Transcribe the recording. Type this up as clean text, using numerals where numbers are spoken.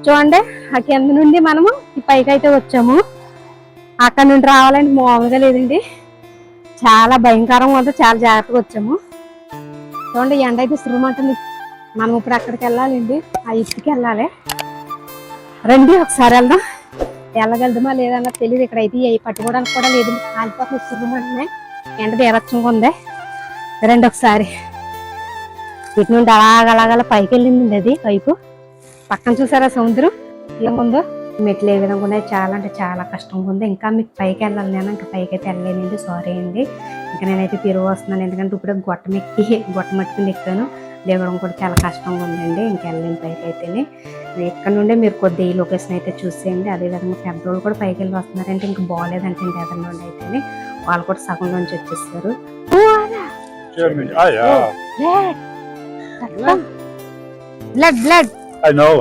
చూడండి ఆ కింద నుండి మనము ఈ పైకి అయితే వచ్చాము. అక్కడ నుండి రావాలంటే మామూలుగా లేదండి, చాలా భయంకరంగా ఉంది. చాలా జాగ్రత్తగా వచ్చాము. చూడండి ఎండ అయితే సురమంటుంది. మనం ఇప్పుడు అక్కడికి వెళ్ళాలండి, ఆ ఇసుకి వెళ్ళాలి. రండి ఒకసారి వెళ్దాం. వెళ్ళగలుగుతామా లేదన్నా తెలియదు. ఇక్కడైతే ఏ పట్టుకోవడానికి కూడా లేదు, కాలిపోతుంది. సురమంటున్నాయి, ఎండ తీరచ్చంగా ఉంది. రండి ఒకసారి. ఇటు నుండి అలాగలా పైకి వెళ్ళిందండి. అది పైపు పక్కన చూసారా సముద్రం ఇలా ఉందో. మెట్లు ఏ విధంగా ఉన్నాయి, చాలా అంటే చాలా కష్టంగా ఉంది. ఇంకా మీకు పైకి వెళ్ళాలి, నేను ఇంకా పైకి అయితే వెళ్ళలేనండి, సారీ అండి. ఇంకా నేనైతే తిరుగు వస్తున్నాను, ఎందుకంటే ఇప్పుడు గొట్టం మట్టుకుని ఎక్కాను. దిగడం కూడా చాలా కష్టంగా ఉందండి, ఇంకా వెళ్ళలేని పైకి అయితేనే. ఇక్కడ నుండే మీరు కొద్దిగా ఈ లొకేషన్ అయితే చూసేయండి. అదేవిధంగా పెద్దోళ్ళు కూడా పైకి వెళ్ళి వస్తున్నారంటే ఇంకా బాగాలేదంటే ఎదురు నుండి అయితేనే వాళ్ళు కూడా సగం నుంచి వచ్చేసారు. I know.